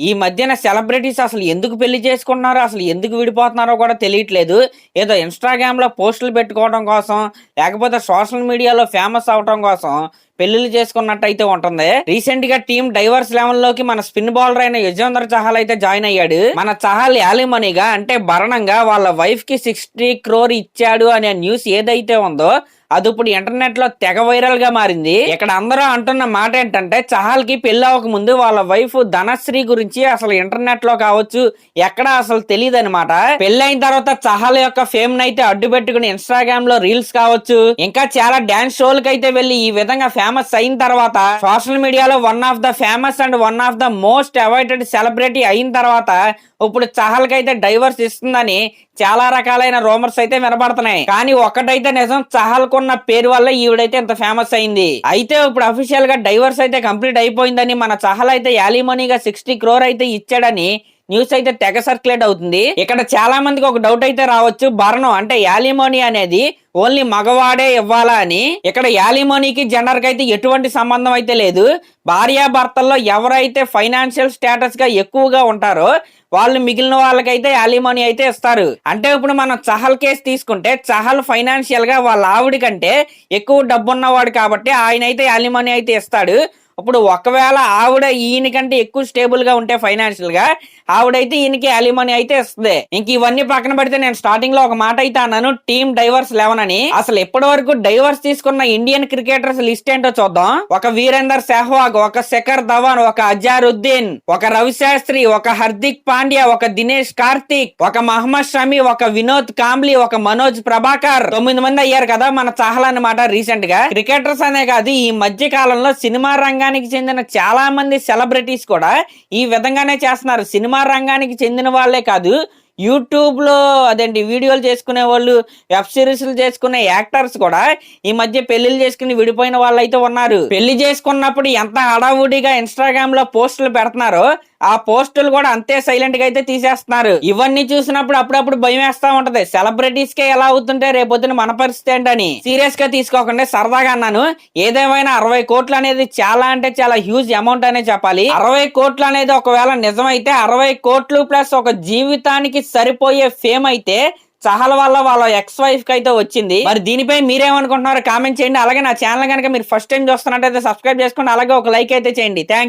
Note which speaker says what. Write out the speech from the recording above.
Speaker 1: ఈ మధ్యన సెలబ్రిటీస్ అసలు ఎందుకు పెళ్లి చేసుకుంటున్నారో, అసలు ఎందుకు విడిపోతున్నారో కూడా తెలియట్లేదు. ఏదో ఇన్‌స్టాగ్రామ్‌లో పోస్టులు పెట్టుకోవడం కోసం, లేకపోతే సోషల్ మీడియాలో ఫేమస్ అవ్వటం కోసం పెళ్లిళ్లు చేసుకున్నట్టయితే ఉంటుంది. రీసెంట్ గా టీమ్ డైవర్స్ లెవెల్ లోకి మన స్పిన్ బౌలర్ అయిన యుజ్వేంద్ర చహల్ అయితే జాయిన్ అయ్యాడు. మన చహల్ యాలిమనీగా అంటే భరణంగా వాళ్ళ వైఫ్ కి 60 crore ఇచ్చాడు అనే న్యూస్ ఏదైతే ఉందో అది ఇప్పుడు ఇంటర్నెట్ లో తెగ వైరల్ గా మారింది. ఇక్కడ అందరూ అంటున్న మాట ఏంటంటే చహల్ కి పెళ్లి అవ్వక ముందు వాళ్ళ వైఫ్ ధనశ్రీ గురించి అసలు ఇంటర్నెట్ లో కావచ్చు ఎక్కడ అసలు తెలియదు అనమాట. పెళ్లైన తర్వాత చహల్ యొక్క ఫేమ్ నైతే అడ్డు పెట్టుకుని ఇన్స్టాగ్రామ్ లో రీల్స్ కావచ్చు, ఇంకా చాలా డాన్స్ షోలకు అయితే వెళ్లి ఈ విధంగా ఫేమస్ అయిన తర్వాత సోషల్ మీడియాలో one of the famous and one of the most avoided celebrity అయిన తర్వాత ఇప్పుడు చహల్ కి అయితే డైవర్స్ ఇస్తుందని చాలా రకాలైన రూమర్స్ అయితే వినబడుతున్నాయి. కానీ ఒక్కటైతే నిజం, చహల్ కున్న పేరు వల్ల ఈవిడైతే ఇంత ఫేమస్ అయింది. అయితే ఇప్పుడు అఫీషియల్ గా డైవర్స్ అయితే కంప్లీట్ అయిపోయిందని, మన చహల్ అయితే యాలిమనీగా 60 crore అయితే ఇచ్చాడని న్యూస్ అయితే తెగ సర్క్యులేట్ అవుతుంది. ఇక్కడ చాలా మందికి ఒక డౌట్ అయితే రావచ్చు, భరణం అంటే యాలిమోనీ అనేది ఓన్లీ మగవాడే ఇవ్వాలా అని. ఇక్కడ యాలిమోనీకి జెండర్ కి అయితే ఎటువంటి సంబంధం అయితే లేదు. భార్యాభర్తల్లో ఎవరైతే ఫైనాన్షియల్ స్టేటస్ గా ఎక్కువగా ఉంటారో వాళ్ళు మిగిలిన వాళ్ళకైతే యాలిమోనీ అయితే ఇస్తారు. అంటే ఇప్పుడు మనం చహల్ కేసు తీసుకుంటే చహల్ ఫైనాన్షియల్ గా వాళ్ళ ఆవిడ కంటే ఎక్కువ డబ్బు ఉన్నవాడు కాబట్టి ఆయన అయితే యాలిమోనీ అయితే ఇస్తాడు. ఇప్పుడు ఒకవేళ ఆవిడ ఈయన కంటే ఎక్కువ స్టేబుల్ గా ఉంటే ఫైనాన్షియల్ గా ఆవిడైతే ఈయనకి అలిమనీ అయితే ఇస్తుంది. ఇంక ఇవన్నీ పక్కన పెడితే నేను స్టార్టింగ్ లో ఒక మాట అయితే అన్నాను, టీమ్ డైవర్స్ 11 అని. అసలు ఇప్పటి వరకు డైవర్స్ తీసుకున్న ఇండియన్ క్రికెటర్స్ లిస్ట్ ఏంటో చూద్దాం. ఒక వీరేందర్ సెహ్వాగ్, ఒక శిఖర్ ధవన్, ఒక అజారుద్దీన్, ఒక రవిశాస్త్రి, ఒక హార్దిక్ పాండ్యా, ఒక దినేష్ కార్తిక్, ఒక మహమ్మద్ షమి, ఒక వినోద్ కాంబ్లీ, ఒక మనోజ్ ప్రభాకర్. 9 మంది అయ్యారు కదా మన చహల్ అన్నమాట. రీసెంట్ గా క్రికెటర్స్ అనే కాదు, ఈ మధ్య కాలంలో సినిమా రంగానికి చెందిన చాలా మంది సెలబ్రిటీస్ కూడా ఈ విధంగానే చేస్తున్నారు. సినిమా రంగానికి చెందిన వాళ్ళే కాదు, యూట్యూబ్ లో అదేంటి వీడియోలు చేసుకునే వాళ్ళు, వెబ్ సిరీస్లు చేసుకునే యాక్టర్స్ కూడా ఈ మధ్య పెళ్లిళ్ళు చేసుకుని విడిపోయిన వాళ్ళు అయితే ఉన్నారు. పెళ్లి చేసుకున్నప్పుడు ఎంత హడావుడిగా ఇన్స్టాగ్రామ్ లో పోస్టులు పెడుతున్నారో ఆ పోస్టులు కూడా అంతే సైలెంట్ గా అయితే తీసేస్తున్నారు. ఇవన్నీ చూసినప్పుడు అప్పుడప్పుడు భయం వేస్తా ఉంటది, సెలబ్రిటీస్ కే ఎలా అవుతుంటే రేపొద్దున మన పరిస్థితి ఏంటని. సీరియస్ గా తీసుకోకుండా సరదాగా అన్నాను. ఏదేమైనా 60 కోట్లు అనేది చాలా అంటే చాలా హ్యూజ్ అమౌంట్ అనే చెప్పాలి. 60 కోట్లు అనేది ఒకవేళ నిజమైతే 60 కోట్లు ప్లస్ ఒక జీవితానికి సరిపోయే ఫేమ్ అయితే చహల్ వల్ల వాళ్ళ ఎక్స్ వైఫ్ కి అయితే వచ్చింది. మరి దీనిపై మీరేమనుకుంటున్నారో కామెంట్ చేయండి. అలాగే నా ఛానల్ కనుక మీరు ఫస్ట్ టైం చూస్తున్నట్టయితే సబ్స్క్రైబ్ చేసుకోండి, అలాగే ఒక లైక్ అయితే చేయండి. Thank you.